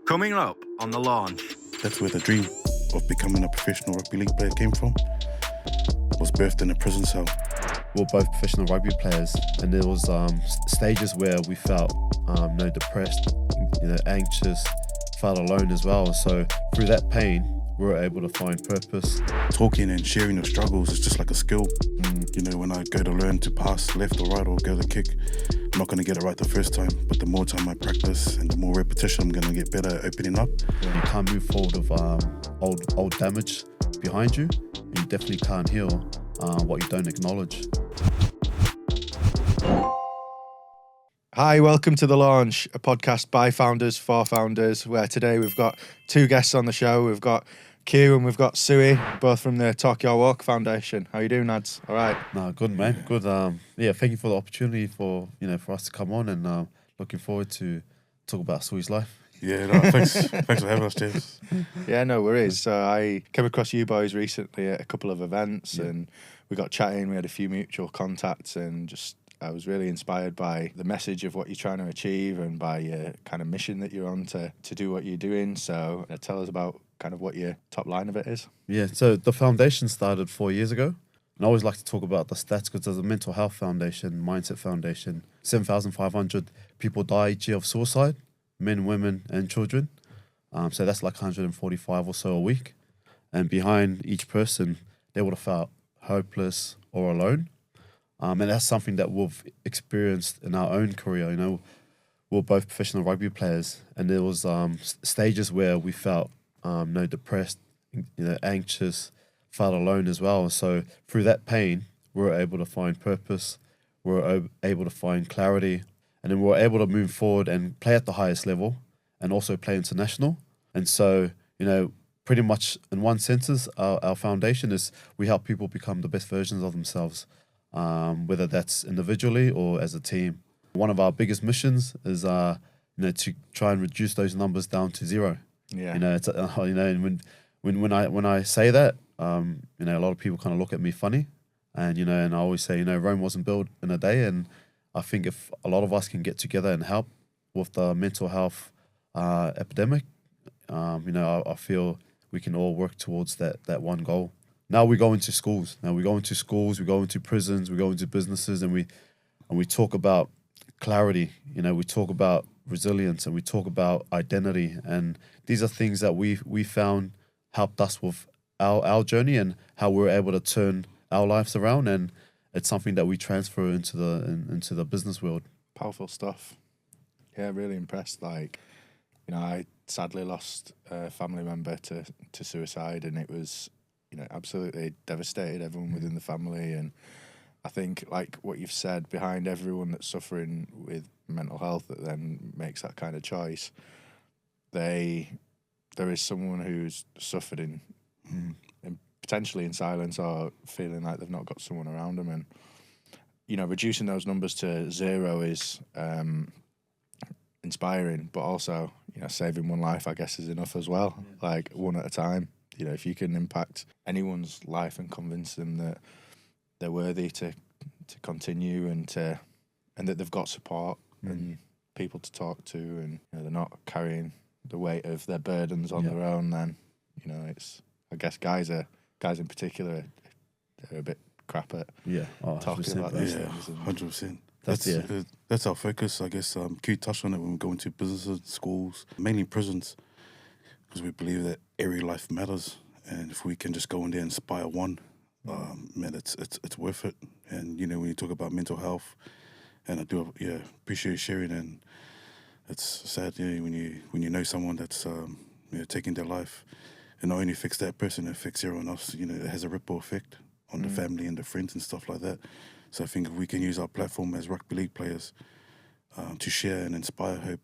Coming up on the launch. That's where the dream of becoming a professional rugby league player came from. Was birthed in a prison cell. We were both professional rugby players, and there was stages where we felt depressed, anxious, felt alone as well. So through that pain, we were able to find purpose. Talking and sharing your struggles is just like a skill. When I go to learn to pass left or right or go to kick, I'm not going to get it right the first time, but the more time I practice and the more repetition, I'm going to get better at opening up. You can't move forward with old damage behind you, and you definitely can't heal what you don't acknowledge. Hi, welcome to The Launch, a podcast by founders for founders, where today we've got two guests on the show. We've got Q and we've got Suaia, both from the Talk Your Walk Foundation. How you doing, lads? All right. No, good, man. Good. Thank you for the opportunity for us to come on, and looking forward to talk about Suai's life. Yeah, no, thanks for having us, James. Yeah, no worries. So I came across you boys recently at a couple of events, and we got chatting. We had a few mutual contacts, and I was really inspired by the message of what you're trying to achieve and by your kind of mission that you're on to do what you're doing. So tell us about kind of what your top line of it is. Yeah, so the foundation started 4 years ago. And I always like to talk about the stats because there's a mental health foundation, mindset foundation. 7,500 people die each year of suicide, men, women, and children. So that's like 145 or so a week. And behind each person, they would have felt hopeless or alone. And that's something that we've experienced in our own career. We're both professional rugby players, and there was stages where we felt depressed, anxious, felt alone as well. So through that pain, we were able to find purpose, we were able to find clarity, and then we were able to move forward and play at the highest level and also play international. And so, pretty much in one sentence, our foundation is we help people become the best versions of themselves, whether that's individually or as a team. One of our biggest missions is to try and reduce those numbers down to zero. Yeah. It's and when I say that, a lot of people kind of look at me funny, and and I always say, Rome wasn't built in a day, and I think if a lot of us can get together and help with the mental health epidemic, I feel we can all work towards that one goal. Now we go into schools. We go into prisons, we go into businesses, and we talk about clarity. We talk about resilience, and we talk about identity, and these are things that we found helped us with our journey and how we were able to turn our lives around, and it's something that we transfer into the business world. Powerful stuff. Yeah, really impressed. I sadly lost a family member to suicide, and it was absolutely devastated everyone within the family. And I think, like what you've said, behind everyone that's suffering with mental health that then makes that kind of choice, there is someone who's suffered in potentially in silence or feeling like they've not got someone around them. And reducing those numbers to zero is inspiring, but also saving one life, I guess, is enough as well. Like one at a time. If you can impact anyone's life and convince them that they're worthy to continue and that they've got support and people to talk to, and they're not carrying the weight of their burdens on their own, then it's, I guess, guys in particular are a bit crap at talking about those things. 100%. That's our focus, I guess. Q touched on it when we go into businesses, schools, mainly prisons, because we believe that every life matters, and if we can just go in there and inspire one, man, it's worth it. And when you talk about mental health, and I do appreciate you sharing, and it's sad when you know someone that's taking their life, and not only affects that person, it affects everyone else. It has a ripple effect on the family and the friends and stuff like that. So I think if we can use our platform as rugby league players to share and inspire hope,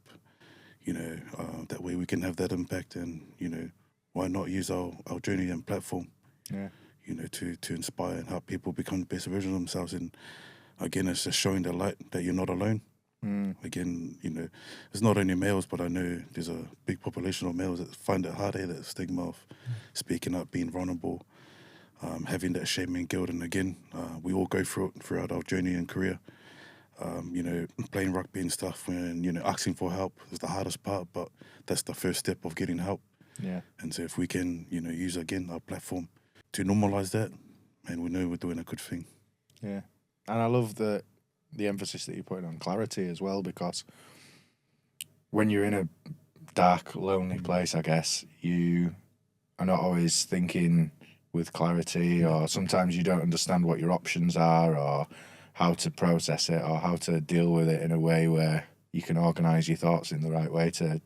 that way we can have that impact, and why not use our journey and platform, to inspire and help people become the best version of themselves. And again, it's just showing the light that you're not alone. Again, it's not only males, but I know there's a big population of males that find it hard, that stigma of speaking up, being vulnerable, having that shame and guilt. And again, we all go through it throughout our journey and career. Playing rugby and stuff, and asking for help is the hardest part, but that's the first step of getting help. Yeah. And so if we can, use again our platform to normalize that, man, we know we're doing a good thing. Yeah. And I love the emphasis that you're putting on clarity as well, because when you're in a dark, lonely place, I guess, you are not always thinking with clarity, or sometimes you don't understand what your options are, or how to process it, or how to deal with it in a way where you can organise your thoughts in the right way to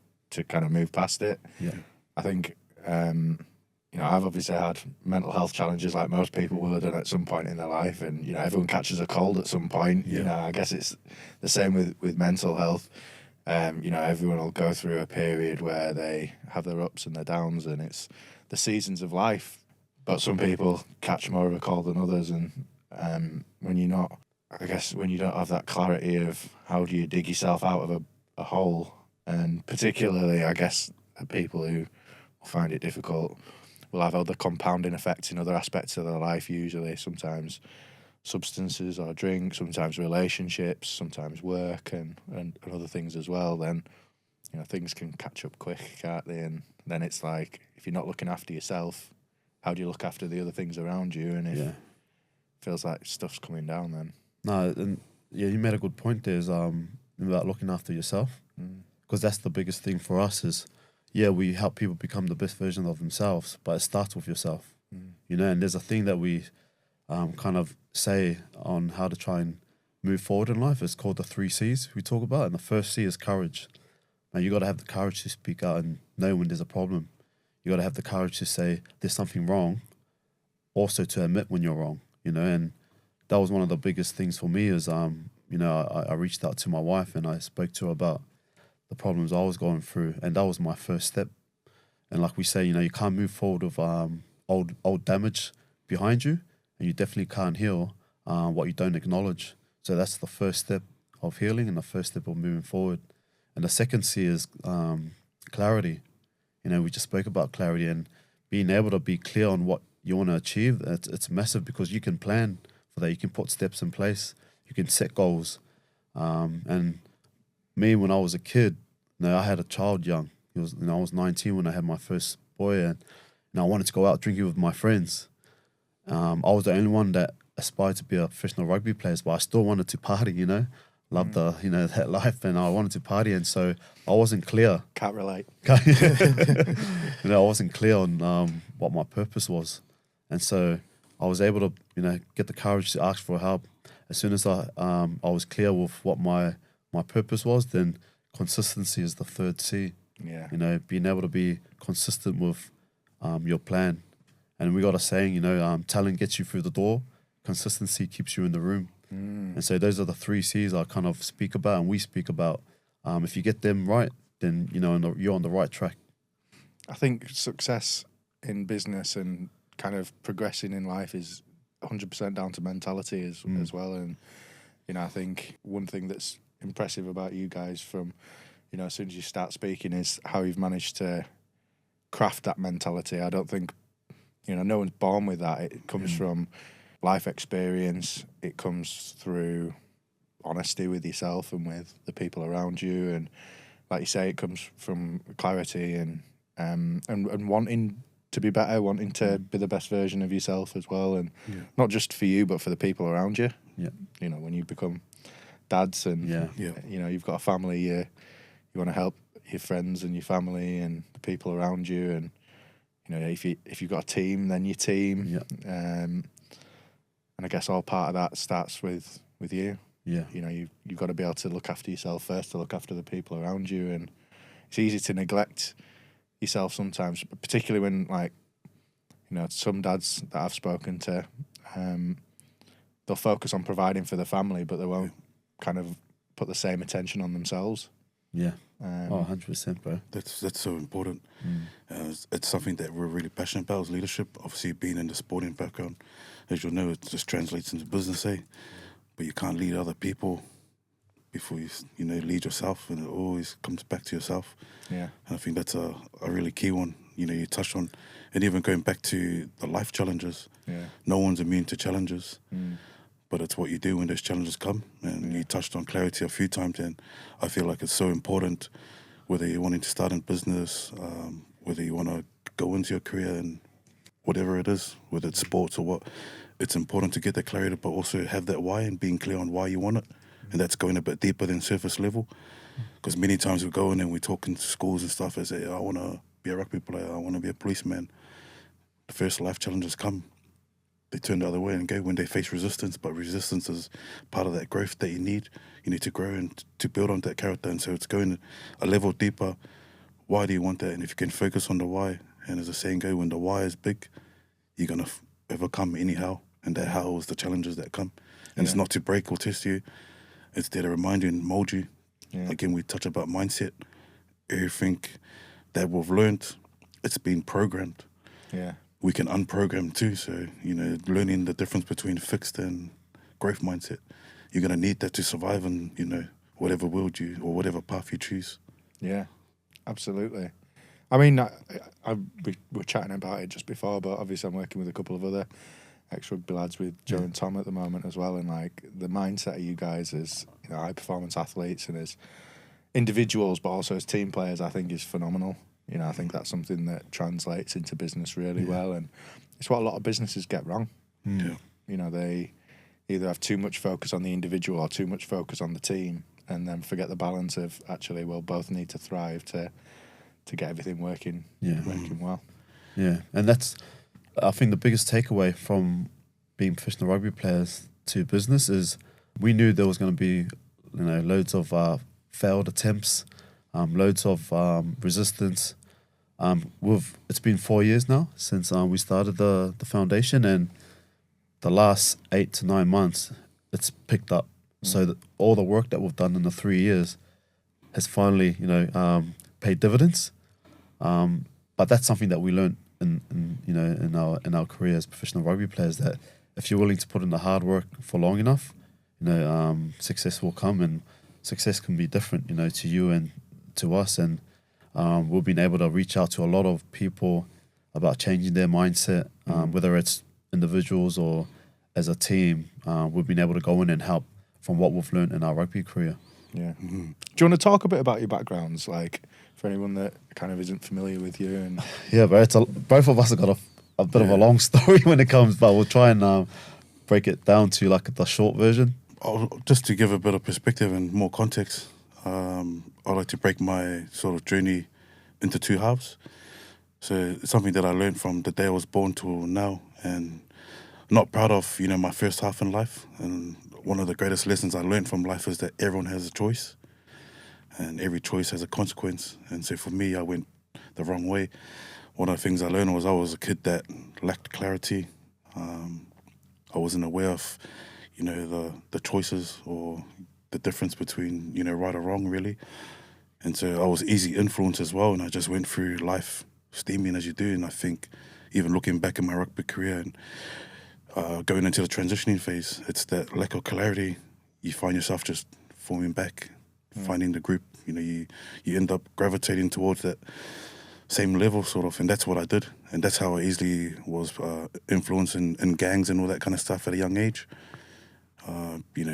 kind of move past it. Yeah. I think, I've obviously had mental health challenges like most people will have done at some point in their life, and, everyone catches a cold at some point. Yeah. I guess it's the same with mental health. Everyone will go through a period where they have their ups and their downs, and it's the seasons of life. But some people catch more of a cold than others, and when you don't have that clarity of how do you dig yourself out of a hole, and particularly, I guess, people who find it difficult will have other compounding effects in other aspects of their life, usually, sometimes substances or drink, sometimes relationships, sometimes work, and other things as well, then things can catch up quick, can't they? And then it's like, if you're not looking after yourself, how do you look after the other things around you? And if it feels like stuff's coming down, then No, and you made a good point there, is about looking after yourself, because that's the biggest thing for us is, we help people become the best version of themselves, but it starts with yourself, and there's a thing that we kind of say on how to try and move forward in life. It's called the 3 C's we talk about, and the first C is courage. Now, you got to have the courage to speak out and know when there's a problem. You got to have the courage to say there's something wrong, also to admit when you're wrong, and that was one of the biggest things for me is, I reached out to my wife and I spoke to her about the problems I was going through, and that was my first step. And like we say, you can't move forward with old damage behind you, and you definitely can't heal what you don't acknowledge. So that's the first step of healing and the first step of moving forward. And the second C is clarity. We just spoke about clarity and being able to be clear on what you want to achieve. It's massive, because you can plan for that. You can put steps in place. You can set goals. And me, when I was a kid, I had a child young. I was 19 when I had my first boy, and I wanted to go out drinking with my friends. I was the only one that aspired to be a professional rugby player, but I still wanted to party, loved that life, and I wanted to party, and so I wasn't clear. can't relate. I wasn't clear on what my purpose was, and so I was able to get the courage to ask for help. As soon as I was clear with what my purpose was, then consistency is the third C. Yeah. Being able to be consistent with your plan. And we got a saying, talent gets you through the door, consistency keeps you in the room. And so those are the 3 C's I kind of speak about, and we speak about. If you get them right, then you're on the right track. I think success in business and kind of progressing in life is 100% down to mentality as well. And I think one thing that's impressive about you guys from as soon as you start speaking is how you've managed to craft that mentality. I don't think no one's born with that. It comes from life experience. It comes through honesty with yourself and with the people around you, and like you say, it comes from clarity and wanting to be better, wanting to be the best version of yourself as well, and not just for you but for the people around you. When you become dads and you've got a family, you want to help your friends and your family and the people around you, and if you've got a team, then your team. And I guess all part of that starts with you. You've got to be able to look after yourself first, to look after the people around you, and it's easy to neglect yourself sometimes, particularly when some dads that I've spoken to, they'll focus on providing for the family, but they won't kind of put the same attention on themselves. 100%, bro. That's so important. It's something that we're really passionate about, is leadership. Obviously, being in the sporting background, as you'll know, it just translates into business, but you can't lead other people before you lead yourself, and it always comes back to yourself. And I think that's a really key one. You touched on, and even going back to the life challenges. No one's immune to challenges, but it's what you do when those challenges come. And you touched on clarity a few times, and I feel like it's so important, whether you're wanting to start in business, whether you want to go into your career and whatever it is, whether it's sports or what, it's important to get that clarity, but also have that why and being clear on why you want it. And that's going a bit deeper than surface level. Because many times we go in and we talk in schools and stuff and say, I want to be a rugby player, I want to be a policeman. The first life challenges come. They turn the other way and go when they face resistance, but resistance is part of that growth that you need. You need to grow and to build on that character. And so it's going a level deeper. Why do you want that? And if you can focus on the why, and as the saying goes, when the why is big, you're going to overcome any how. And that how is the challenges that come. And it's not to break or test you. It's there to remind you and mold you. Yeah. Again, we touch about mindset. Everything that we've learned, it's been programmed. Yeah. We can unprogram too. So, learning the difference between fixed and growth mindset. You're going to need that to survive in, whatever world you or whatever path you choose. Yeah, absolutely. I mean, we were chatting about it just before, but obviously I'm working with a couple of other ex-rugby lads with Joe and Tom at the moment as well. And like the mindset of you guys as high performance athletes and as individuals, but also as team players, I think is phenomenal. I think that's something that translates into business really well, and it's what a lot of businesses get wrong. Yeah. They either have too much focus on the individual or too much focus on the team, and then forget the balance of actually, well, both need to thrive to get everything working well. Yeah, and that's, I think, the biggest takeaway from being professional rugby players to business is we knew there was going to be, loads of failed attempts, loads of resistance. It's been 4 years now since we started the foundation, and the last 8 to 9 months it's picked up. So that all the work that we've done in the 3 years has finally, paid dividends. But that's something that we learned in our career as professional rugby players, that if you're willing to put in the hard work for long enough, success will come, and success can be different, to you and to us. And we've been able to reach out to a lot of people about changing their mindset, whether it's individuals or as a team. We've been able to go in and help from what we've learned in our rugby career. Yeah. Mm-hmm. Do you want to talk a bit about your backgrounds, like for anyone that kind of isn't familiar with you? And yeah, but both of us have got a bit of a long story when it comes, but we'll try and break it down to like the short version. Just to give a bit of perspective and more context, I like to break my sort of journey into two halves. So it's something that I learned from the day I was born till now, and not proud of, my first half in life. And one of the greatest lessons I learned from life is that everyone has a choice, and every choice has a consequence. And so for me, I went the wrong way. One of the things I learned was I was a kid that lacked clarity. I wasn't aware of, the choices or the difference between, right or wrong, really. And so I was easy influence as well, and I just went through life steaming as you do. And I think even looking back in my rugby career and going into the transitioning phase, it's that lack of clarity. You find yourself just forming back, finding the group. You end up gravitating towards that same level, sort of, and that's what I did. And that's how I easily was influenced in gangs and all that kind of stuff at a young age.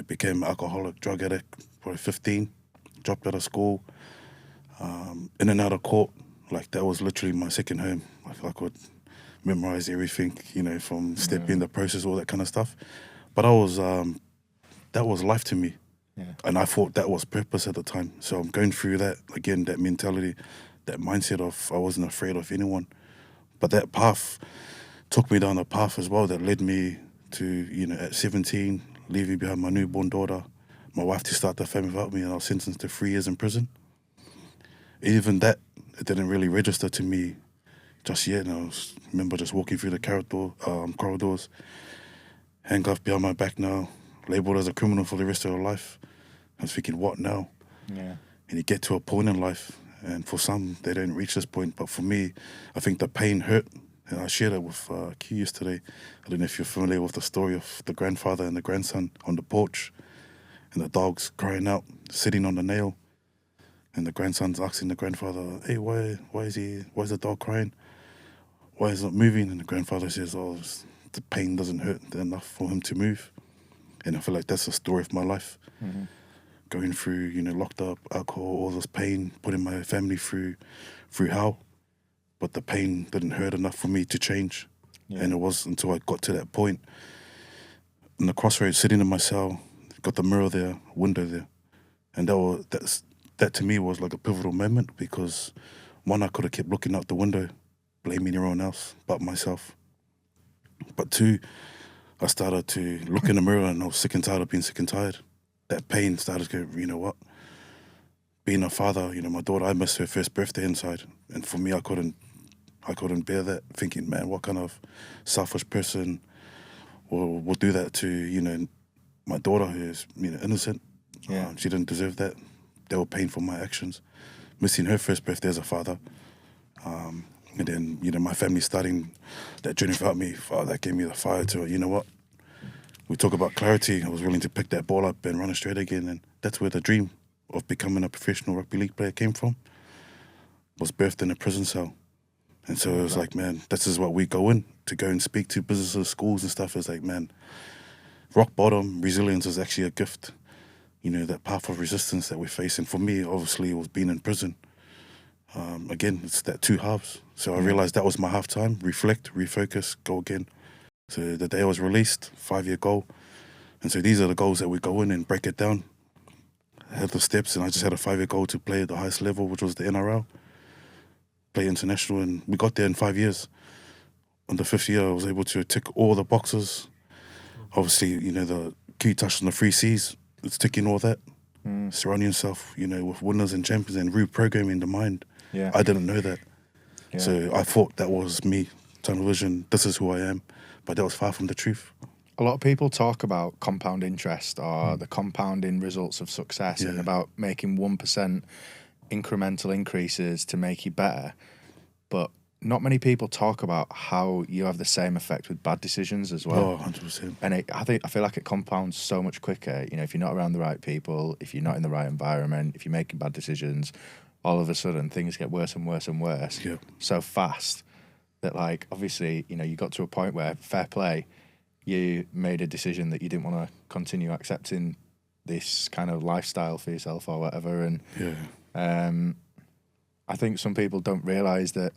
Became alcoholic, drug addict, probably 15, dropped out of school, in and out of court. Like, that was literally my second home. I could memorize everything, from stepping the process, all that kind of stuff. But that was life to me. Yeah. And I thought that was purpose at the time. So I'm going through that, again, that mentality, that mindset of I wasn't afraid of anyone. But that path took me down a path as well that led me to, at 17, leaving behind my newborn daughter, my wife to start the family without me, and I was sentenced to 3 years in prison. Even that, it didn't really register to me just yet. And I remember just walking through the corridors, handcuffed behind my back now, labelled as a criminal for the rest of your life. I was thinking, what now? Yeah. And you get to a point in life, and for some, they don't reach this point. But for me, I think the pain hurt. And I shared it with Q yesterday. I don't know if you're familiar with the story of the grandfather and the grandson on the porch, and the dog's crying out, sitting on the nail. And the grandson's asking the grandfather, hey, why is the dog crying? Why is it not moving? And the grandfather says, the pain doesn't hurt enough for him to move. And I feel like that's the story of my life. Mm-hmm. Going through, you know, locked up, alcohol, all this pain, putting my family through hell. But the pain didn't hurt enough for me to change. Yeah. And it was until I got to that point, in the crossroads, sitting in my cell, got the mirror there, window there. And that to me was like a pivotal moment, because one, I could have kept looking out the window, blaming everyone else but myself. But two, I started to look in the mirror and I was sick and tired of being sick and tired. That pain started to go, you know what? Being a father, you know, my daughter, I missed her first birthday inside. And for me, I couldn't bear that, thinking, man, what kind of selfish person will do that to, you know, my daughter, who's, you know, innocent. Yeah. She didn't deserve that. They were paying for my actions. Missing her first birthday as a father. And then, you know, my family starting that journey without me, that gave me the fire to, you know what? We talk about clarity. I was willing to pick that ball up and run it straight again. And that's where the dream of becoming a professional rugby league player came from. Was birthed in a prison cell. And so it was like, man, this is what we go in to go and speak to businesses, schools and stuff. It's like, man, rock bottom, resilience is actually a gift. You know, that path of resistance that we face. And for me, obviously, it was being in prison. Again, it's that two halves. So I realized that was my half time. Reflect, refocus, go again. So the day I was released, 5-year goal. And so these are the goals that we go in and break it down. I had the steps, and I just had a 5-year goal to play at the highest level, which was the NRL. Play international, and we got there in 5 years. On the 5th year, I was able to tick all the boxes. Obviously, you know, the Q touched on the 3 C's. It's ticking all that. Surrounding yourself, you know, with winners and champions and reprogramming the mind. Yeah. I didn't know that. Yeah. So I thought that was me, tunnel vision, this is who I am. But that was far from the truth. A lot of people talk about compound interest or the compounding results of success and about making 1% incremental increases to make you better. But not many people talk about how you have the same effect with bad decisions as well. Oh, 100%. And I feel like it compounds so much quicker. You know, if you're not around the right people, if you're not in the right environment, if you're making bad decisions, all of a sudden things get worse and worse and worse so fast that, like, obviously, you know, you got to a point where, fair play, you made a decision that you didn't want to continue accepting this kind of lifestyle for yourself or whatever. And I think some people don't realise that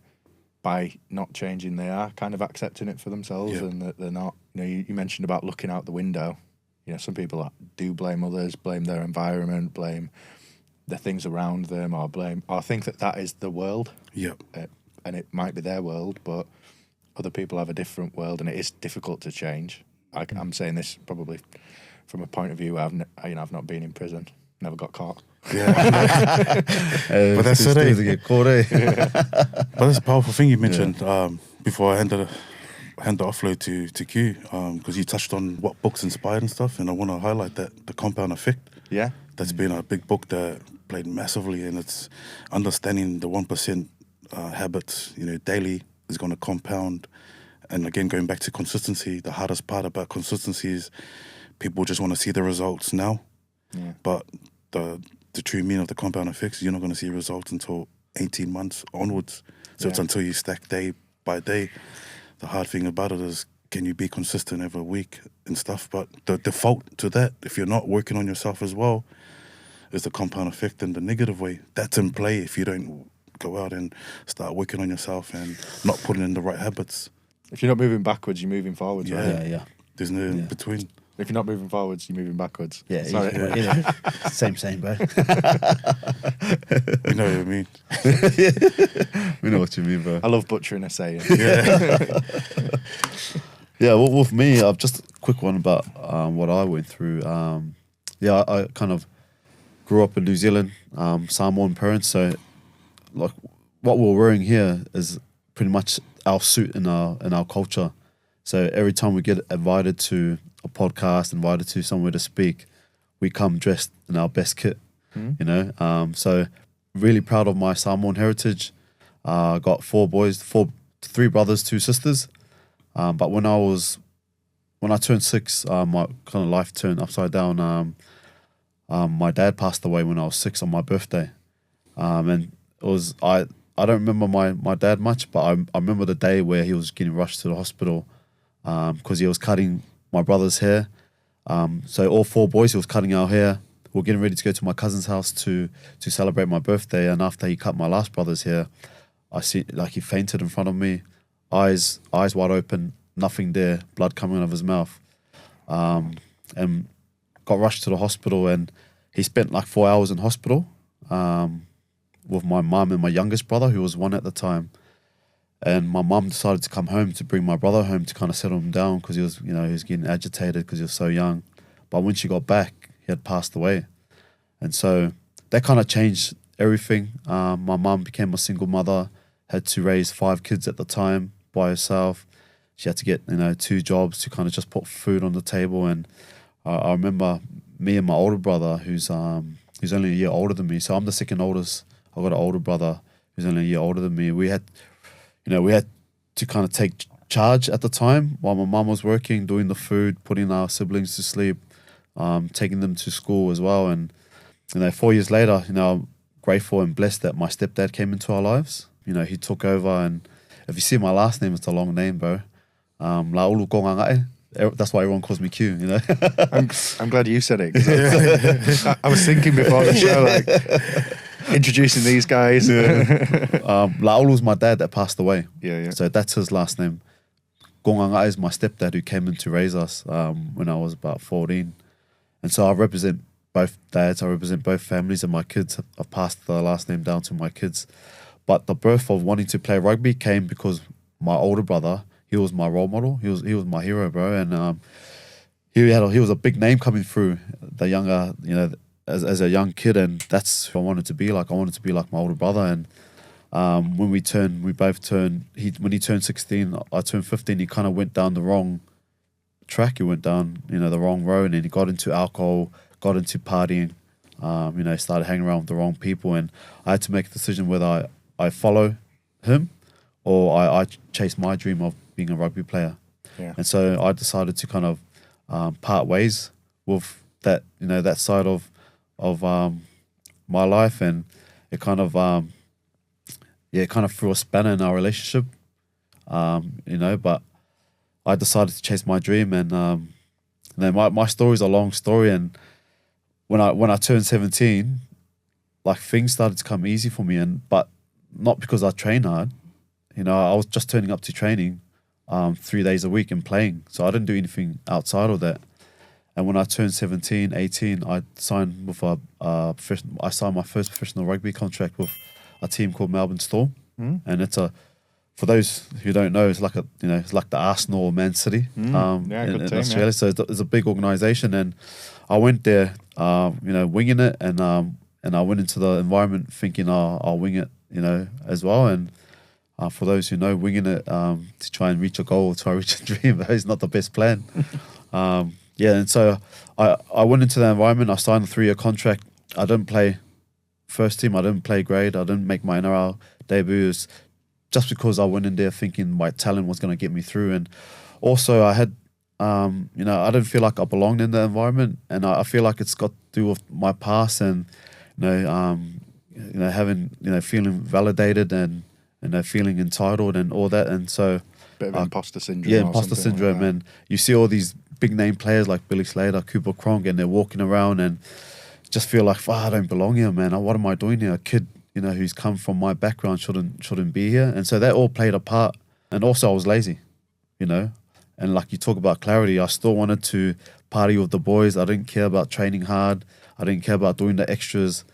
by not changing, they are kind of accepting it for themselves, and that they're not, you know, you mentioned about looking out the window. You know, some people do blame others, blame their environment, blame the things around them, or think that is the world. And it might be their world, but other people have a different world, and it is difficult to change. I'm saying this probably from a point of view where I've not been in prison, never got caught. But that's it. To get caught, But that's a powerful thing you mentioned. Before I hand the offload to Q, because you touched on what books inspired and stuff, and I want to highlight that the compound effect. Yeah, that's been a big book that played massively, and it's understanding the 1% habits. You know, daily is going to compound, and again, going back to consistency. The hardest part about consistency is people just want to see the results now, but the true meaning of the compound effects, you're not going to see results until 18 months onwards. So it's until you stack day by day. The hard thing about it is, can you be consistent every week and stuff? But the default to that, if you're not working on yourself as well, is the compound effect in the negative way. That's in play if you don't go out and start working on yourself and not putting in the right habits. If you're not moving backwards, you're moving forwards, right? Yeah. There's no in between. If you're not moving forwards, you're moving backwards. Yeah, Sorry. Same, bro. You know what I mean? We know what you mean, bro. I love butchering a saying. Well, with me, I've just a quick one about what I went through. I kind of grew up in New Zealand, Samoan parents, so like what we're wearing here is pretty much our suit in our culture. So every time we get invited to a podcast, invited to somewhere to speak, we come dressed in our best kit, you know. So really proud of my Samoan heritage. Got 4 boys, 3 brothers, 2 sisters. But when I turned 6, my kind of life turned upside down. My dad passed away when I was 6 on my birthday. And it was, I don't remember my dad much, but I remember the day where he was getting rushed to the hospital because he was cutting my brother's hair So all 4 boys, he was cutting our hair. We were getting ready to go to my cousin's house to celebrate my birthday. And after he cut my last brother's hair, I see like he fainted in front of me, eyes wide open, nothing there, blood coming out of his mouth. And got rushed to the hospital, and he spent like 4 hours in hospital with my mum and my youngest brother, who was 1 at the time. And my mum decided to come home to bring my brother home to kind of settle him down because he was getting agitated because he was so young. But when she got back, he had passed away. And so that kind of changed everything. My mum became a single mother, had to raise 5 kids at the time by herself. She had to get 2 jobs to kind of just put food on the table. And I remember me and my older brother, who's only a year older than me. So I'm the second oldest. I got an older brother who's only a year older than me. We had to kind of take charge at the time while my mum was working, doing the food, putting our siblings to sleep, taking them to school as well. And 4 years later, I'm grateful and blessed that my stepdad came into our lives. He took over, and if you see my last name, it's a long name, bro. Laulu Kongangae. That's why everyone calls me Q, I'm glad you said it. 'Cause I was thinking before the show, like introducing these guys. Laulu's my dad that passed away. Yeah. So that's his last name. Kongangae is my stepdad who came in to raise us when I was about 14. And so I represent both dads, I represent both families, and my kids have passed the last name down to my kids. But the birth of wanting to play rugby came because my older brother, he was my role model. He was my hero, bro. And he was a big name coming through the younger, as a young kid, and that's who I wanted to be like. I wanted to be like my older brother. And when we both turned. When he turned 16, I turned 15. He kind of went down the wrong track. He went down, the wrong road, and he got into alcohol, got into partying. Started hanging around with the wrong people, and I had to make a decision whether I follow him or I chase my dream of being a rugby player. Yeah. And so I decided to kind of part ways with that, that side of my life, and it kind of threw a spanner in our relationship, but I decided to chase my dream, and my story is a long story, and when I turned 17, like things started to come easy for me, but not because I trained hard. I was just turning up to training 3 days a week and playing. So I didn't do anything outside of that. And when I turned 17, 18, I signed I signed my first professional rugby contract with a team called Melbourne Storm. And it's for those who don't know, it's like it's like the Arsenal or Man City in Australia. Yeah. So it's a big organisation, and I went there, winging it, and I went into the environment thinking I'll wing it, as well. And for those who know, winging it to try and reach a goal, try and reach a dream, is not the best plan. And so I went into the environment. I signed a 3-year contract. I didn't play first team. I didn't play grade. I didn't make my NRL debuts just because I went in there thinking my talent was going to get me through. And also I had, I didn't feel like I belonged in the environment, and I feel like it's got to do with my past and, having, feeling validated and, feeling entitled and all that. And so bit of imposter syndrome. Yeah, imposter syndrome. Like, and you see all these big name players like Billy Slater, Cooper Cronk, and they're walking around and just feel like, I don't belong here, man. What am I doing here? A kid, who's come from my background shouldn't be here. And so that all played a part. And also I was lazy, and like you talk about clarity, I still wanted to party with the boys. I didn't care about training hard. I didn't care about doing the extras.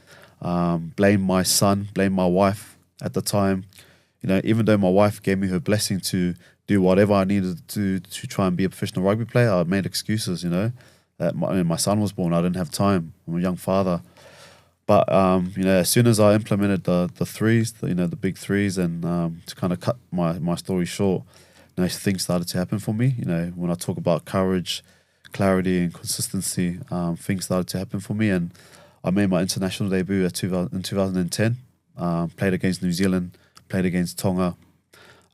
Blame my son, blame my wife at the time. Even though my wife gave me her blessing to do whatever I needed to try and be a professional rugby player, I made excuses, that my son was born, I didn't have time. I'm a young father. But, as soon as I implemented the threes, the big threes, and to kind of cut my story short, things started to happen for me. When I talk about courage, clarity, and consistency, things started to happen for me. And I made my international debut in 2010, played against New Zealand, played against Tonga.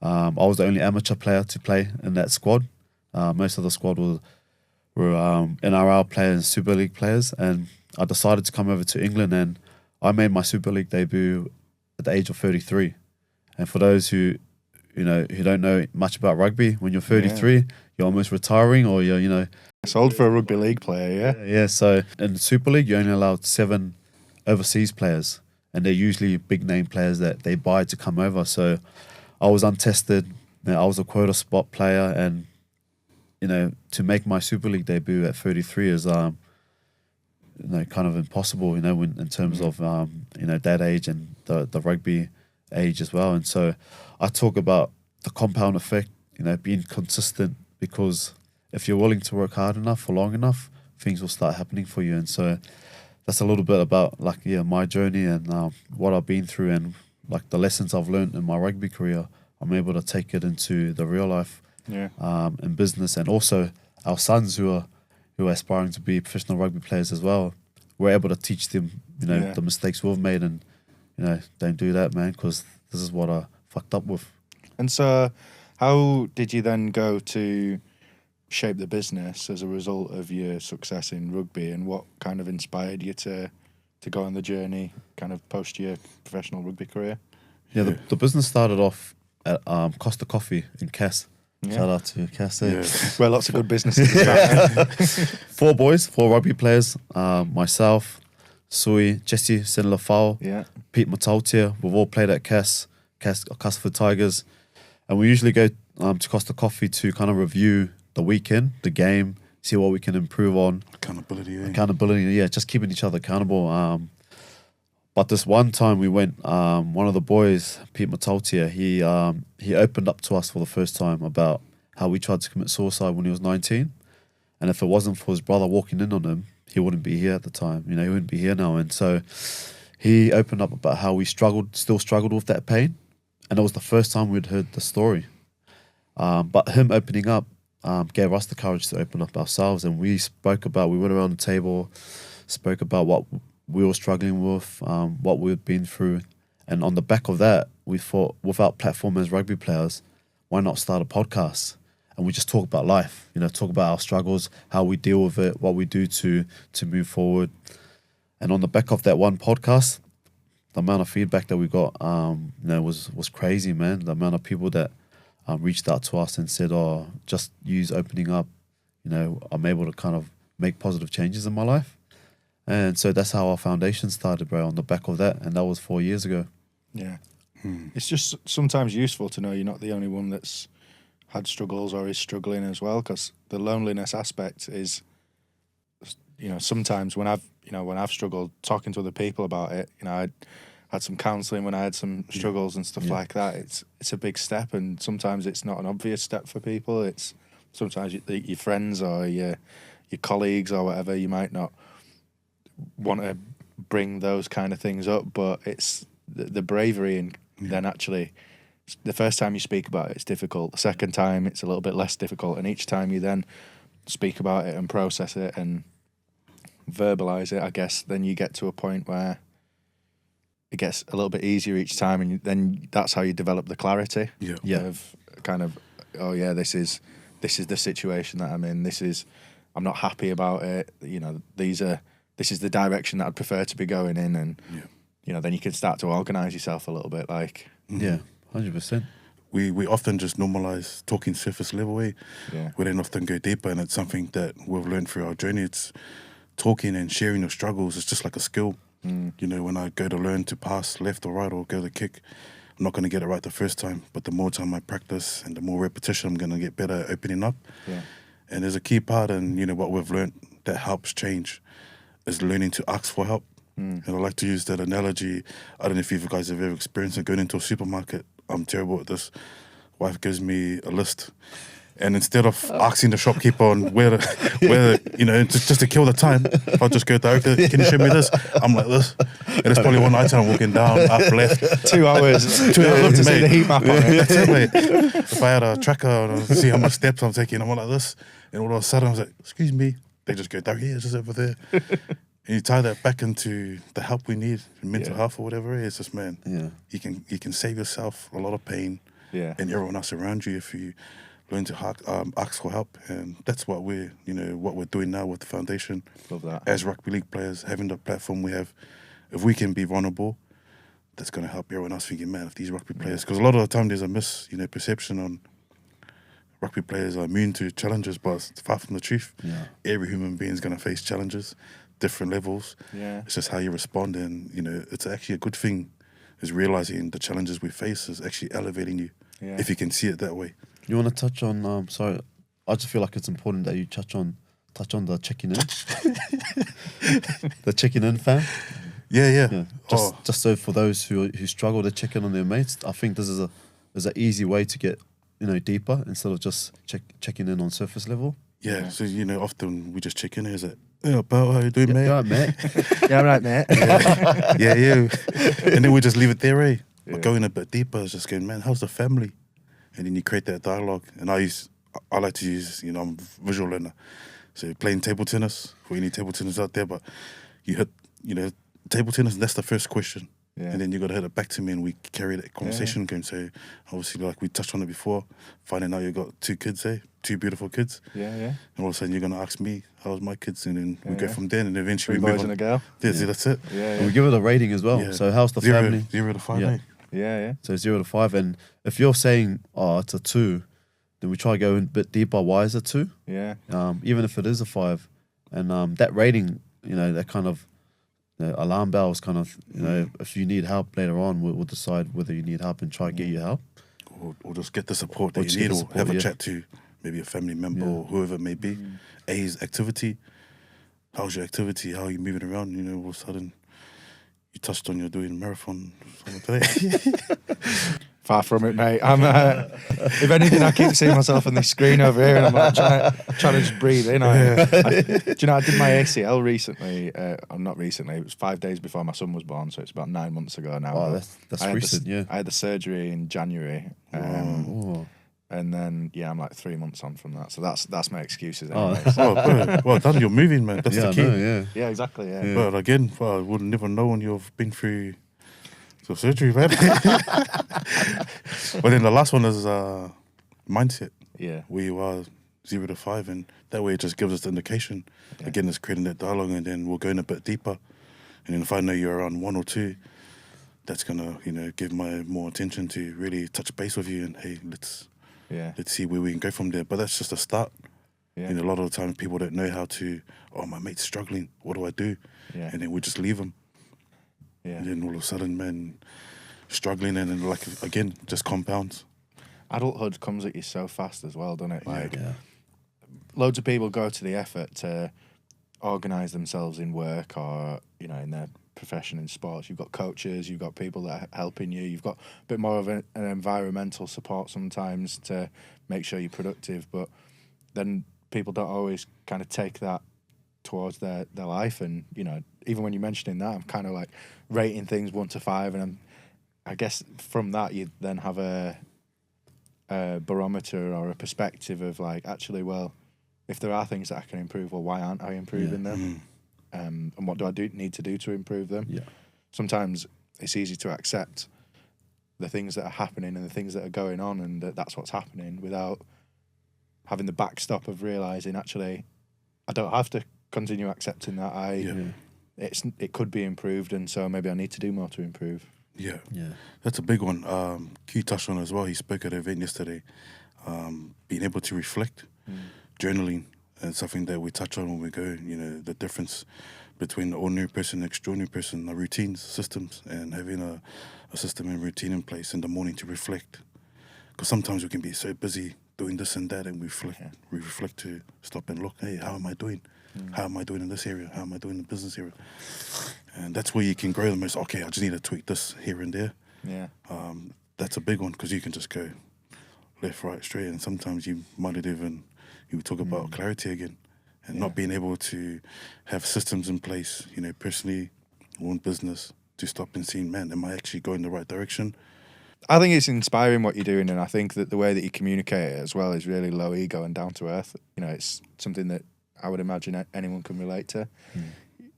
I was the only amateur player to play in that squad. Most of the squad were NRL players, Super League players, and I decided to come over to England, and I made my Super League debut at the age of 33. And for those who who don't know much about rugby, when you're 33, you're almost retiring, or you're. It's old for a rugby league player, Yeah. So in the Super League, you're only allowed 7 overseas players, and they're usually big name players that they buy to come over. So I was untested. I was a quota spot player, and to make my Super League debut at 33 is kind of impossible. In terms of that age and the rugby age as well. And so I talk about the compound effect. Being consistent, because if you're willing to work hard enough for long enough, things will start happening for you. And so that's a little bit about my journey and what I've been through, and the lessons I've learned in my rugby career. I'm able to take it into the real life, in business, and also our sons who are aspiring to be professional rugby players as well. We're able to teach them, the mistakes we've made, and don't do that, man, because this is what I fucked up with. And so, how did you then go to shape the business as a result of your success in rugby, and what kind of inspired you to go on the journey kind of post your professional rugby career? Yeah, the business started off at Costa Coffee in Cass. Yeah. Shout out to Cass. Well, lots of good businesses. 4 boys, 4 rugby players. Myself, Sui, Jesse Senlafau, Pete Matautia. We've all played at Cass for Tigers. And we usually go to Costa Coffee to kind of review the weekend, the game, see what we can improve on. Accountability, just keeping each other accountable. But this one time we went, one of the boys, Pete Matautia, he opened up to us for the first time about how we tried to commit suicide when he was 19. And if it wasn't for his brother walking in on him, he wouldn't be here at the time. He wouldn't be here now. And so he opened up about how we still struggled with that pain. And it was the first time we'd heard the story. But him opening up gave us the courage to open up ourselves. And we went around the table, spoke about what we were struggling with, what we'd been through. And on the back of that, we thought, without platform as rugby players, why not start a podcast? And we just talk about life, talk about our struggles, how we deal with it, what we do to move forward. And on the back of that one podcast, the amount of feedback that we got, was crazy, man. The amount of people that reached out to us and said, "Oh, just use opening up, I'm able to kind of make positive changes in my life." And so that's how our foundation started, bro, on the back of that. And that was 4 years ago. Yeah. It's just sometimes useful to know you're not the only one that's had struggles or is struggling as well, because the loneliness aspect is, sometimes when I've struggled, talking to other people about it, I had some counselling when I had some struggles and stuff like that. It's a big step, and sometimes it's not an obvious step for people. It's sometimes your friends or your colleagues or whatever, you might not want to bring those kind of things up, but it's the bravery, and then actually the first time you speak about it, it's difficult. The second time, it's a little bit less difficult, and each time you then speak about it and process it and verbalize it, I guess, then you get to a point where it gets a little bit easier each time, and then that's how you develop the clarity of kind of, this is the situation that I'm in. I'm not happy about it. This is the direction that I'd prefer to be going in, and then you can start to organize yourself a little bit. 100%. We often just normalize talking surface level way. We don't often go deeper, and it's something that we've learned through our journey. It's talking and sharing your struggles. It's just like a skill. When I go to learn to pass left or right or go to kick, I'm not going to get it right the first time, but the more time I practice and the more repetition, I'm going to get better at opening up. And there's a key part in what we've learned that helps change is learning to ask for help. And I like to use that analogy. I don't know if you guys have ever experienced it, going into a supermarket. I'm terrible at this. Wife gives me a list, and instead of asking the shopkeeper on where just to kill the time, if I just go directly, can you show me this? I'm like this, and it's probably one night I'm walking down, up, left. 2 hours. 2 hours to see the heat map on it. That's it, mate. If I had a tracker and see how much steps I'm taking, I'm like this, and all of a sudden I was like, excuse me. They just go down here, just over there. And you tie that back into the help we need, mental health or whatever it is. Just, man, you can save yourself a lot of pain, and everyone else around you if you learn to ask for help. And that's what we're doing now with the foundation. Love that. As rugby league players, having the platform we have, if we can be vulnerable, that's going to help everyone else thinking, man, if these rugby players, because a lot of the time there's a perception on rugby players are immune to challenges, but it's far from the truth. Yeah. Every human being is going to face challenges, different levels. Yeah. It's just how you respond, and it's actually a good thing. Is realizing the challenges we face is actually elevating you, if you can see it that way. You want to touch on? Sorry, I just feel like it's important that you touch on the checking in, the checking in fam. Yeah. Just so for those who struggle to check in on their mates, I think this is an easy way to get deeper instead of just checking in on surface level. Yeah. So often we just check in. Is it? Yeah, pal, how you doing, mate? Yeah, right, mate. Yeah, I'm right, mate. Yeah. And then we just leave it there, eh? Yeah. But going a bit deeper is just going, man, how's the family? And then you create that dialogue. And I like to use, I'm a visual learner. So playing table tennis, for any table tennis out there, but you hit, table tennis, and that's the first question. Yeah. And then you got to hit it back to me, and we carry that conversation going. So obviously, like we touched on it before, finding out you got 2 kids, 2 beautiful kids. Yeah. And all of a sudden you're going to ask me, how's my kids? And then we go from there, and eventually 3 we move boys on. and a girl. That's it. Yeah. And we give it a rating as well. Yeah. So how's the family? 0 to 5, Yeah. eh? Yeah. So 0 to 5. And if you're saying, it's a 2, then we try to go a bit deeper. Why is it 2? Yeah. Even if it is a 5. And that rating, that kind of alarm bells kind of, if you need help later on, we'll decide whether you need help and try to get you help. Or just get the support Or that just you get need, the or support, have a yeah. chat to maybe a family member or whoever it may be. A's activity. How's your activity? How are you moving around? All of a sudden you touched on you're doing a marathon today. Far from it, mate. I'm. If anything, I keep seeing myself on this screen over here, and I'm like trying to just breathe in. Do you know? I did my ACL recently. Not recently. It was 5 days before my son was born, so it's about 9 months ago now. Oh, that's recent, yeah. I had the surgery in January, and then I'm like 3 months on from that. So that's my excuses. Anyway. Well done. You're moving, man. That's the key. Yeah, exactly. Yeah. But again, I would never know when you've been through some surgery, man. But then the last one is mindset. Yeah. Where you are 0 to 5, and that way it just gives us the indication. Yeah. Again, it's creating that dialogue, and then we'll go in a bit deeper. And then if I know you're around 1 or 2, that's gonna give my more attention to really touch base with you, and hey, let's see where we can go from there. But that's just a start. Yeah. A lot of the time people don't know how to. Oh, my mate's struggling. What do I do? Yeah. And then we just leave them. Yeah. And then all of a sudden, man, struggling, and then again, just compounds. Adulthood comes at you so fast as well, doesn't it? Yeah. Loads of people go to the effort to organise themselves in work or in their profession in sports. You've got coaches, you've got people that are helping you, you've got a bit more of an environmental support sometimes to make sure you're productive, but then people don't always kind of take that towards their life. And even when you're mentioning that, I'm kind of like rating things 1 to 5, and I guess from that you then have a barometer or a perspective of like, actually, well, if there are things that I can improve, well, why aren't I improving them? And what do I need to do to improve them? Yeah. Sometimes it's easy to accept the things that are happening and the things that are going on, and that's what's happening, without having the backstop of realising, actually, I don't have to continue accepting that. It could be improved, and so maybe I need to do more to improve. Yeah. Yeah. That's a big one. Q touched on as well. He spoke at an event yesterday. Being able to reflect, journaling, and something that we touch on when we go, the difference between the ordinary person and extraordinary person, the routines, systems, and having a system and routine in place in the morning to reflect. Because sometimes we can be so busy doing this and that, and we reflect to stop and look, hey, how am I doing? How am I doing in this area? How am I doing in the business area? And that's where you can grow the most. Okay, I just need to tweak this here and there. Yeah. That's a big one, because you can just go left, right, straight, and sometimes you might not even, you talk about clarity again, and not being able to have systems in place, personally or in business, to stop and see, man, am I actually going the right direction? I think it's inspiring what you're doing, and I think that the way that you communicate it as well is really low ego and down to earth. It's something that I would imagine anyone can relate to.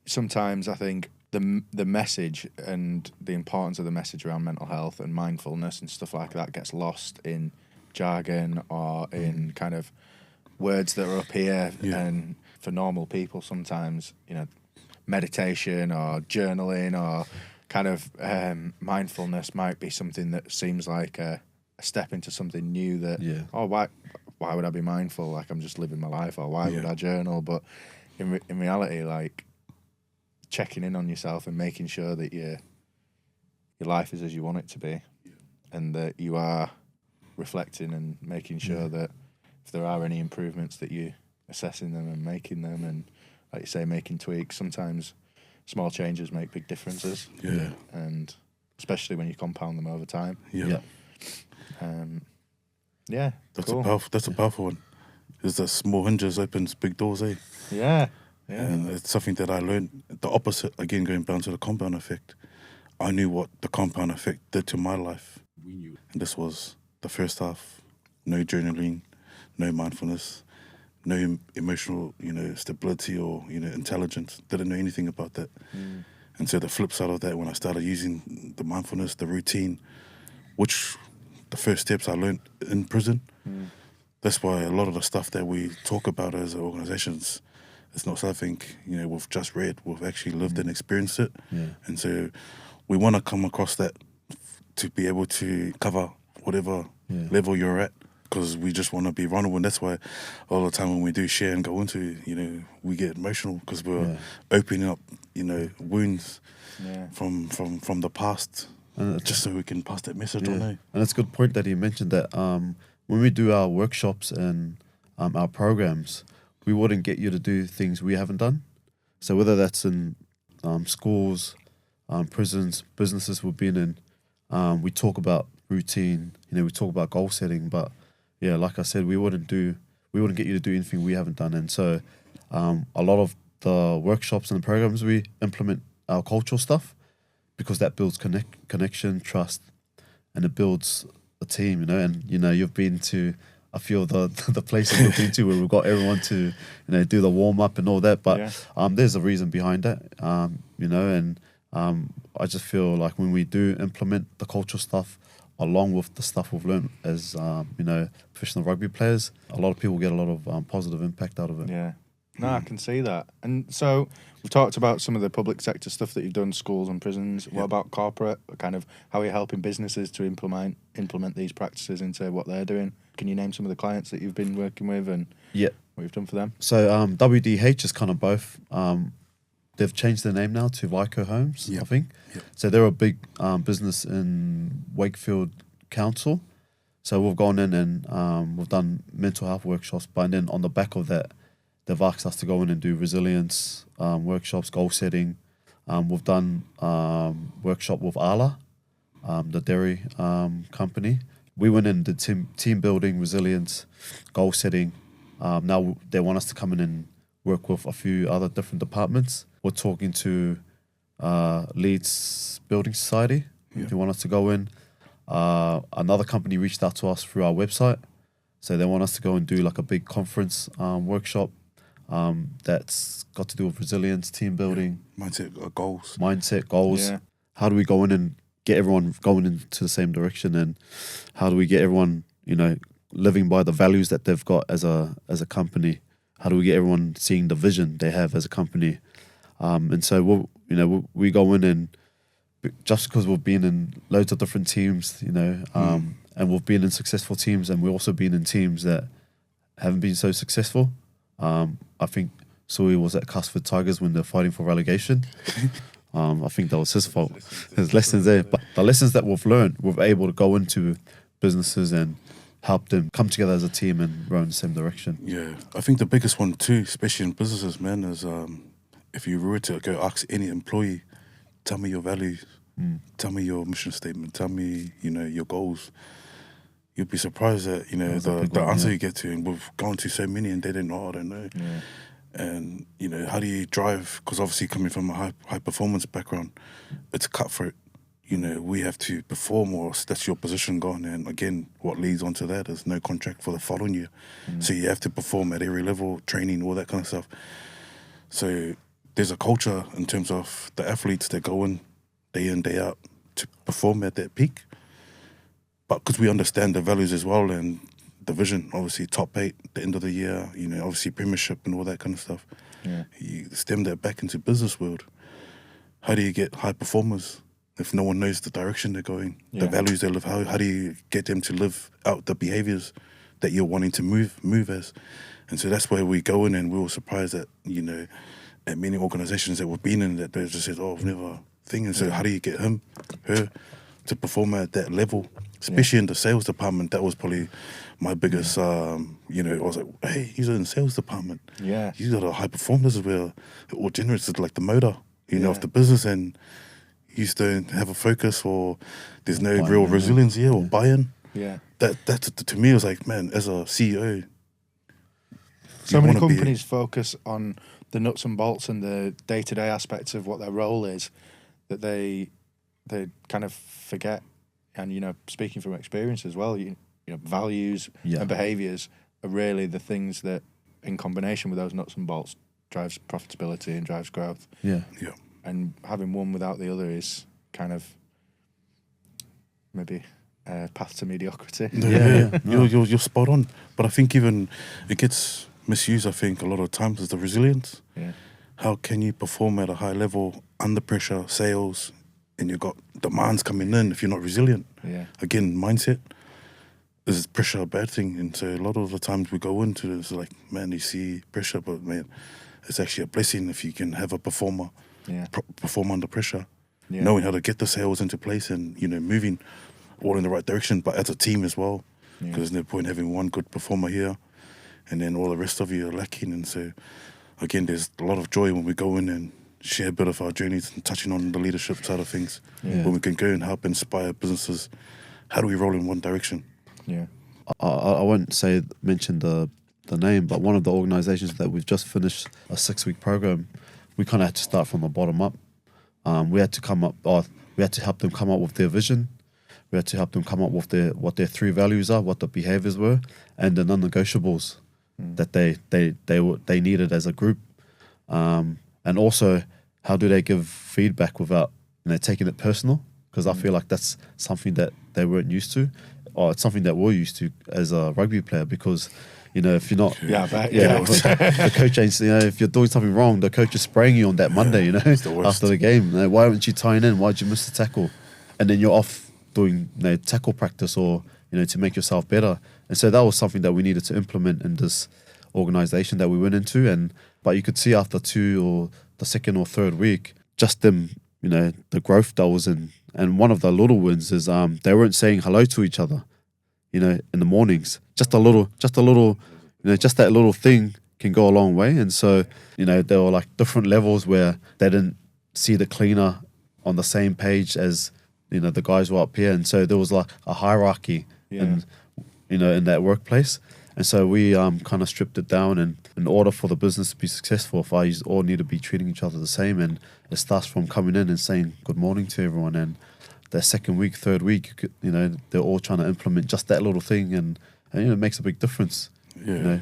Sometimes I think the message and the importance of the message around mental health and mindfulness and stuff like that gets lost in jargon or in kind of words that are up here. And for normal people, sometimes meditation or journaling or kind of mindfulness might be something that seems like a step into something new that, why would I be mindful? Like, I'm just living my life, or why would I journal? But in reality, like, checking in on yourself and making sure that your life is as you want it to be, and that you are reflecting and making sure that if there are any improvements, that you assessing them and making them, and like you say, making tweaks. Sometimes small changes make big differences. Yeah. And especially when you compound them over time. Yeah. That's cool. a powerful one. Is that small hinges opens big doors, eh? Yeah. And it's something that I learned. The opposite, again, going down to the compound effect. I knew what the compound effect did to my life. And this was the first half. No journaling, no mindfulness, no emotional, stability or, intelligence. Didn't know anything about that. And so the flip side of that, when I started using the mindfulness, the routine, which the first steps I learned in prison, that's why a lot of the stuff that we talk about as organizations, it's not something, we've just read. We've actually lived and experienced it. And so we want to come across that to be able to cover whatever level you're at, because we just want to be vulnerable. And that's why all the time when we do share and go into, we get emotional because we're opening up, wounds from the past, just so we can pass that message on. And it's a good point that you mentioned that when we do our workshops and our programs, we wouldn't get you to do things we haven't done. So whether that's in schools, prisons, businesses we've been in, we talk about routine, we talk about goal setting, but like I said, we wouldn't get you to do anything we haven't done. And so a lot of the workshops and the programs, we implement our cultural stuff because that builds connection, trust, and it builds a team, and you've been to a few of the places we've been to where we've got everyone to do the warm up and all that, but there's a reason behind that, and I just feel like when we do implement the cultural stuff along with the stuff we've learned as professional rugby players, a lot of people get a lot of positive impact out of it. I can see that. And so we've talked about some of the public sector stuff that you've done, schools and prisons. What about corporate? Kind of how are you helping businesses to implement these practices into what they're doing? Can you name some of the clients that you've been working with and what you've done for them? So WDH is kind of both. They've changed their name now to Vico Homes, I think. So they're a big business in Wakefield Council. So we've gone in and we've done mental health workshops, but then on the back of that, they've asked us to go in and do resilience workshops, goal setting. We've done workshop with Ala, the dairy company. We went in and did team building, resilience, goal setting. Now they want us to come in and work with a few other different departments. We're talking to Leeds Building Society. They want us to go in. Another company reached out to us through our website. So they want us to go and do like a big conference workshop that's got to do with resilience, team building. Mindset, goals. Yeah. How do we go in and get everyone going into the same direction, and how do we get everyone, living by the values that they've got as a company? How do we get everyone seeing the vision they have as a company? And so we go in, and just because we've been in loads of different teams, and we've been in successful teams, and we've also been in teams that haven't been so successful. I think Suaia was at Casford Tigers when they're fighting for relegation. I think that was his fault. There's lessons there, but the lessons that we've learned, we're able to go into businesses and help them come together as a team and row in the same direction. Yeah, I think the biggest one too, especially in businesses, man, is if you were to go ask any employee, tell me your values, tell me your mission statement, tell me, your goals. You'd be surprised that, the answer you get to, and we've gone to so many and they didn't know, I don't know. Yeah. And, how do you drive? Because obviously coming from a high performance background, it's cutthroat. We have to perform, or that's your position gone. And again, what leads on to that is no contract for the following year. So you have to perform at every level, training, all that kind of stuff. So there's a culture in terms of the athletes that go in, day out, to perform at that peak. But because we understand the values as well and the vision, obviously top 8 at the end of the year, obviously premiership and all that kind of stuff. Yeah. You stem that back into business world. How do you get high performers if no one knows the direction they're going, the Yeah. values they live, how do you get them to live out the behaviors that you're wanting to move as? And so that's where we go in, and we were surprised that, you know, at many organizations that we've been in, that they just said, oh, I've never thing. And so how do you get her to perform at that level? Especially in the sales department, that was probably my biggest, you know, I was like, hey, he's in the sales department. Yeah. You got a high performance where all generates is like the motor, you know, Yeah. of the business, and you just don't have a focus, or there's no Buy-in, real yeah. resilience here or buy-in. Yeah. That to me was like, man, as a CEO, So you many wanna be- companies focus on the nuts and bolts and the day-to-day aspects of what their role is, that they kind of forget. And, you know, speaking from experience as well, you know, values Yeah. and behaviours are really the things that, in combination with those nuts and bolts, drives profitability and drives growth. Yeah. yeah. And having one without the other is kind of maybe a path to mediocrity. No, Yeah. You're spot on. But I think even it gets misused, I think, a lot of times, is the resilience. Yeah. How can you perform at a high level under pressure, sales, and you've got demands coming in if you're not resilient? Yeah. Again, mindset. Is pressure a bad thing? And so a lot of the times we go into it, it's like, man, you see pressure, but man, it's actually a blessing if you can have a performer Yeah. perform under pressure, Yeah. knowing how to get the sales into place and, you know, moving all in the right direction, but as a team as well. Yeah. Because there's no point having one good performer here and then all the rest of you are lacking. And so, again, there's a lot of joy when we go in and share a bit of our journeys and touching on the leadership side of things. Yeah. When we can go and help inspire businesses, how do we roll in one direction? Yeah. I won't mention the name, but one of the organizations that we've just finished a 6-week program, we kind of had to start from the bottom up. We had to help them come up with their vision. We had to help them come up with what their 3 values are, what the behaviors were, and the non-negotiables that they needed as a group. And also, how do they give feedback without, you know, taking it personal? Because I feel like that's something that they weren't used to, or it's something that we're used to as a rugby player. Because, you know, if you're not, Yeah, I bet. yeah, the coach ain't, you know, if you're doing something wrong, the coach is spraying you on that Monday, you know, the worst. after the game. You know, why weren't you tying in? Why'd you miss the tackle? And then you're off doing, you know, tackle practice, or, you know, to make yourself better. And so that was something that we needed to implement in this organization that we went into. But you could see after 2 or the 2nd or 3rd week, just them, you know, the growth that was in. And one of the little wins is they weren't saying hello to each other, you know, in the mornings. Just a little, you know, just that little thing can go a long way. And so, you know, there were like different levels where they didn't see the cleaner on the same page as, you know, the guys were up here. And so there was like a hierarchy in, you know, in that workplace. And so we kind of stripped it down, and in order for the business to be successful, you all need to be treating each other the same. And it starts from coming in and saying good morning to everyone. And the 2nd week, 3rd week, you know, they're all trying to implement just that little thing, and you know, it makes a big difference. Yeah. You know,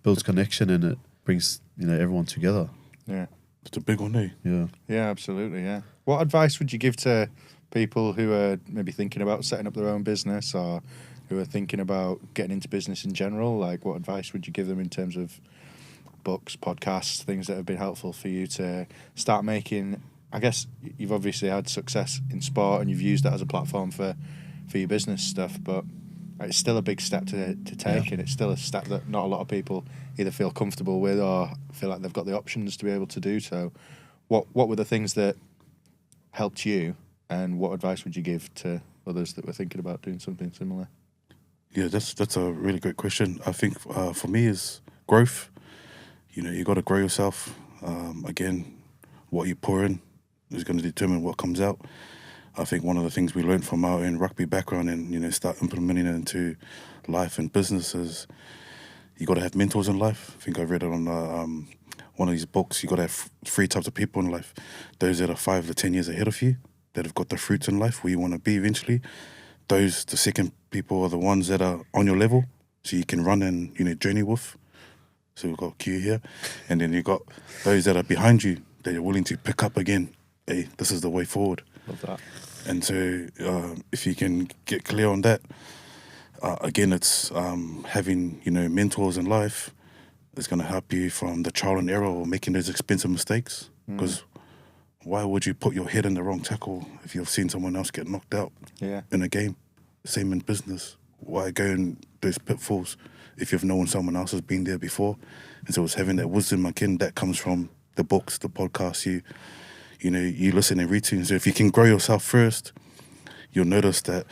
builds connection, and it brings, you know, everyone together. Yeah. It's a big one, eh? Yeah. Yeah, absolutely. Yeah. What advice would you give to people who are maybe thinking about setting up their own business, or who are thinking about getting into business in general? Like, what advice would you give them in terms of books, podcasts, things that have been helpful for you to start making? I guess you've obviously had success in sport and you've used that as a platform for your business stuff, but it's still a big step to take, and it's still a step that not a lot of people either feel comfortable with or feel like they've got the options to be able to do. So what were the things that helped you, and what advice would you give to others that were thinking about doing something similar? Yeah, that's a really great question. I think for me is growth. You know, you got to grow yourself. Again, what you pour in is going to determine what comes out. I think one of the things we learned from our own rugby background and, you know, start implementing it into life and business is you got to have mentors in life. I think I read it on one of these books. You got to have 3 types of people in life. Those that are 5 to 10 years ahead of you, that have got the fruits in life where you want to be eventually. The second people are the ones that are on your level, so you can run and, you know, journey with. So we've got Q here. And then you've got those that are behind you that you're willing to pick up again. Hey, this is the way forward. Love that. And so if you can get clear on that, again, it's having, you know, mentors in life is going to help you from the trial and error or making those expensive mistakes. Because Why would you put your head in the wrong tackle if you've seen someone else get knocked out in a game? Same in business. Why go in those pitfalls if you've known someone else has been there before? And so it's having that wisdom, again, that comes from the books, the podcasts, you listen and read to. So if you can grow yourself first, you'll notice that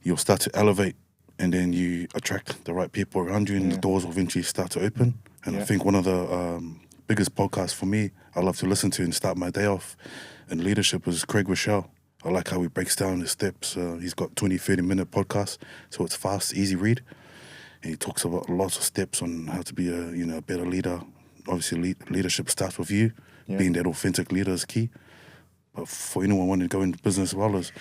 you'll start to elevate, and then you attract the right people around you, and the doors will eventually start to open. And I think one of the biggest podcasts for me, I love to listen to and start my day off in leadership, is Craig Rochelle. I like how he breaks down the steps. He's got 20, 30-minute podcasts, so it's fast, easy read. And he talks about lots of steps on how to be a better leader. Obviously, leadership starts with you. Being that authentic leader is key. But for anyone wanting to go into business as well, as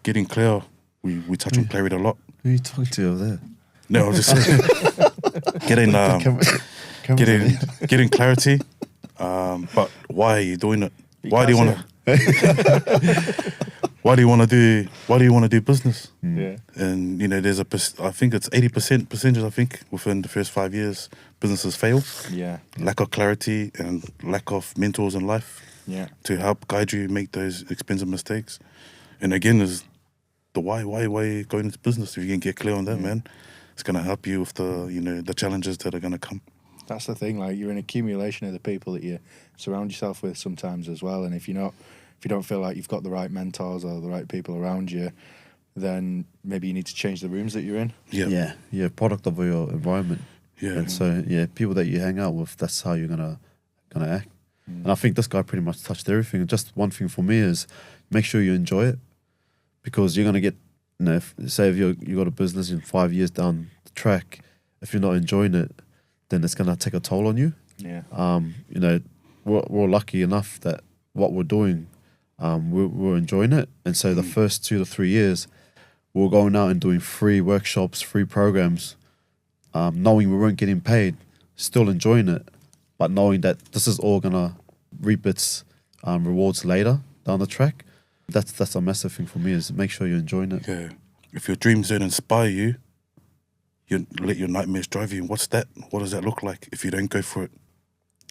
getting clear, we touch on clarity a lot. Who are you talking to over there? No, I was just saying, getting clarity. But why are you doing it? Why do you want to? Why do you want to do business? Yeah. And there's I think it's 80% percentage. I think within the first 5 years, businesses fail. Yeah. Lack of clarity and lack of mentors in life. Yeah. To help guide you make those expensive mistakes. And again, is the why you going into business. If you can get clear on that, man, it's gonna help you with the challenges that are gonna come. That's the thing. Like, you're an accumulation of the people that you surround yourself with sometimes as well. And if you don't feel like you've got the right mentors or the right people around you, then maybe you need to change the rooms that you're in. Yeah, product of your environment. Yeah. And so people that you hang out with, that's how you're gonna act. And I think this guy pretty much touched everything. Just one thing for me is make sure you enjoy it, because you're gonna get, if you got a business in 5 years down the track, if you're not enjoying it, then it's gonna take a toll on you. Yeah. We're lucky enough that what we're doing, we're enjoying it, and so the first 2 to 3 years, we're going out and doing free workshops, free programs, knowing we weren't getting paid, still enjoying it, but knowing that this is all gonna reap its rewards later down the track. That's a massive thing for me, is make sure you're enjoying it. Yeah. If your dreams don't inspire you, you let your nightmares drive you. What's that? What does that look like if you don't go for it?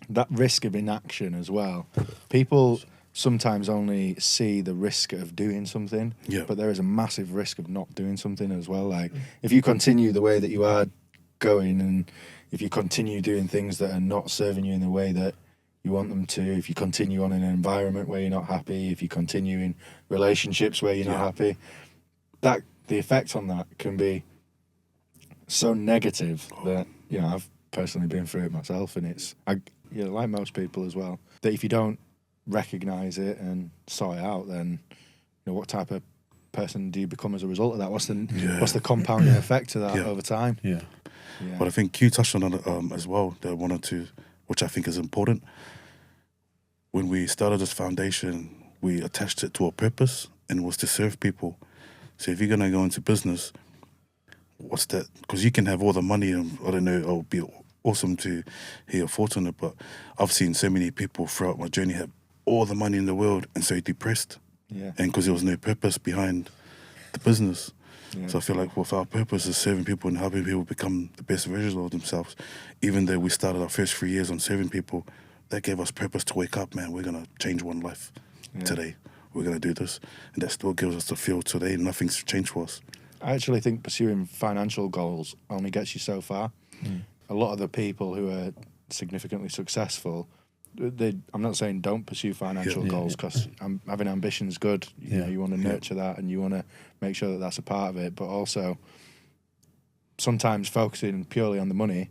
That risk of inaction as well. People sometimes only see the risk of doing something, but there is a massive risk of not doing something as well. Like, if you continue the way that you are going, and if you continue doing things that are not serving you in the way that you want them to, if you continue on in an environment where you're not happy, if you continue in relationships where you're not happy, that the effect on that can be so negative that, I've personally been through it myself, and it's, like most people as well, that if you don't recognise it and sort it out, then what type of person do you become as a result of that? What's the compounding effect of that over time? Yeah. But I think Q touched on it as well, the one or two, which I think is important. When we started this foundation, we attached it to a purpose, and it was to serve people. So if you're going to go into business, what's that? Because you can have all the money, and I don't know, it'll be awesome to hear your thoughts on it, but I've seen so many people throughout my journey have all the money in the world and so depressed. Yeah. And because there was no purpose behind the business. Yeah. So I feel like with our purpose is serving people and helping people become the best versions of themselves. Even though we started our first 3 years on serving people, that gave us purpose to wake up, man, we're going to change one life today. We're going to do this. And that still gives us the feel today. Nothing's changed for us. I actually think pursuing financial goals only gets you so far. A lot of the people who are significantly successful, I'm not saying don't pursue financial goals, because having ambition is good. You want to nurture that, and you want to make sure that that's a part of it. But also, sometimes focusing purely on the money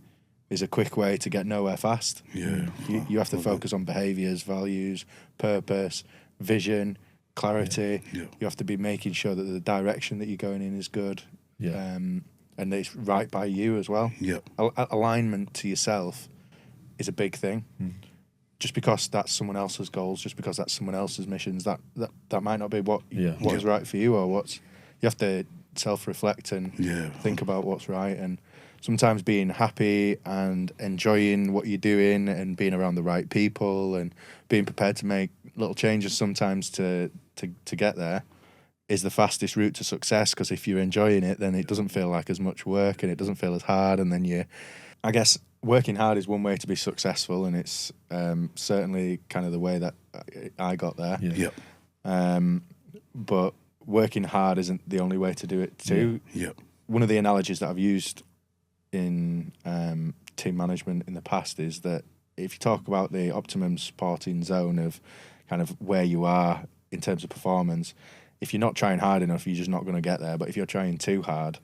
is a quick way to get nowhere fast. You have to focus on behaviours, values, purpose, vision, clarity. You have to be making sure that the direction that you're going in is good. And it's right by you as well. Alignment to yourself is a big thing. Just because that's someone else's goals, just because that's someone else's missions, that might not be what is right for you, or you have to self-reflect and think about what's right. And sometimes being happy and enjoying what you're doing and being around the right people and being prepared to make little changes sometimes to get there is the fastest route to success, because if you're enjoying it, then it doesn't feel like as much work and it doesn't feel as hard, and then I guess working hard is one way to be successful, and it's certainly kind of the way that I got there. Yeah. But working hard isn't the only way to do it too. Yeah. One of the analogies that I've used in team management in the past is that if you talk about the optimum supporting zone of kind of where you are in terms of performance, if you're not trying hard enough, you're just not going to get there. But if you're trying too hard,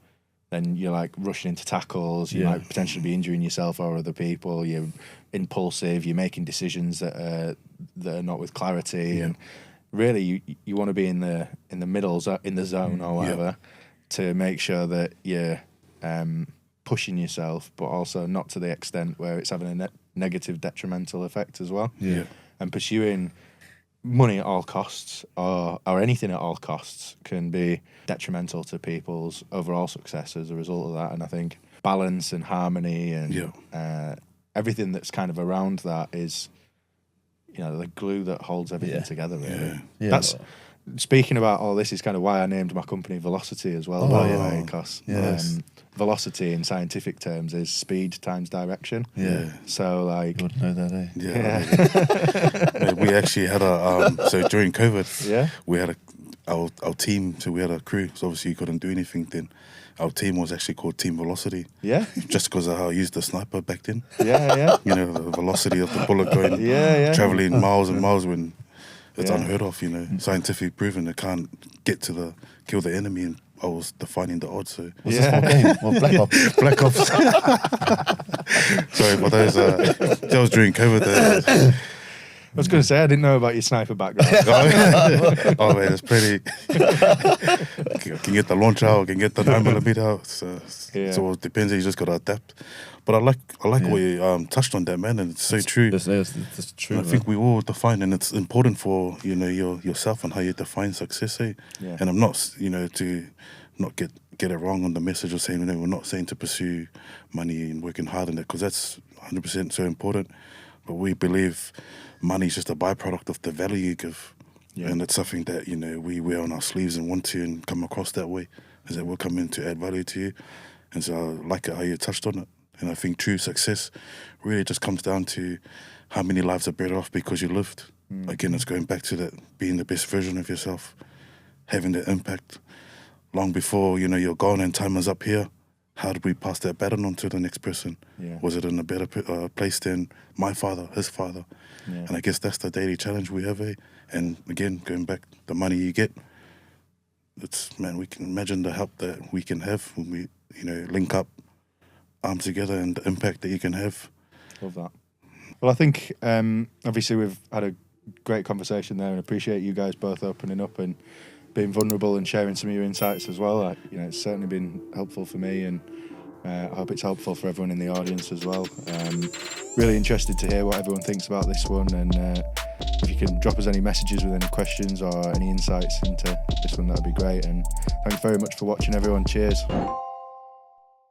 then you're like rushing into tackles, you might potentially be injuring yourself or other people, you're impulsive, you're making decisions that are not with clarity, and really you want to be in the middle, in the zone or whatever, to make sure that you're pushing yourself, but also not to the extent where it's having a negative detrimental effect as well. And pursuing money at all costs or anything at all costs can be detrimental to people's overall success as a result of that. And I think balance and harmony and everything that's kind of around that is, you know, the glue that holds everything together, really. That's speaking about all this is kind of why I named my company Velocity as well, by the way, because velocity in scientific terms is speed times direction. So like, You would know that, eh? Yeah. We actually had so during COVID, we had our team. So we had a crew. So obviously you couldn't do anything then. Our team was actually called Team Velocity. Just because of how I used the sniper back then. You know, the velocity of the bullet going, traveling miles and miles when it's unheard of, you know, scientific proven it can't get to kill the enemy, and I was defining the odds. So Was this for a game? Or Black Ops? Black Ops. Sorry, but that was during COVID. I was going to say, I didn't know about your sniper background. Oh man, it's pretty. Can get the launch out, can get the 9mm out. So it depends. You just got to adapt. But I like what you touched on that, man, and it's so true. It's true. And I think we all define, and it's important for yourself and how you define success. Eh? And I'm not, to not get it wrong on the message of saying, we're not saying to pursue money and working hard on that, because that's 100% so important. But we believe money is just a byproduct of the value you give. And it's something that, we wear on our sleeves and want to and come across that way, is that we're coming to add value to you. And so I like it how you touched on it. And I think true success really just comes down to how many lives are better off because you lived. Again, it's going back to that, being the best version of yourself, having that impact long before, you're gone and time is up here. How did we pass that baton on to the next person? Was it in a better place than my father, his father? And I guess that's the daily challenge we have. And again, going back, the money you get, we can imagine the help that we can have when we, link up, arms together, and the impact that you can have. Love that. Well, I think obviously we've had a great conversation there, and appreciate you guys both opening up and being vulnerable and sharing some of your insights as well. It's certainly been helpful for me, and I hope it's helpful for everyone in the audience as well. Really interested to hear what everyone thinks about this one, and if you can drop us any messages with any questions or any insights into this one, that would be great. And thanks very much for watching, everyone. Cheers.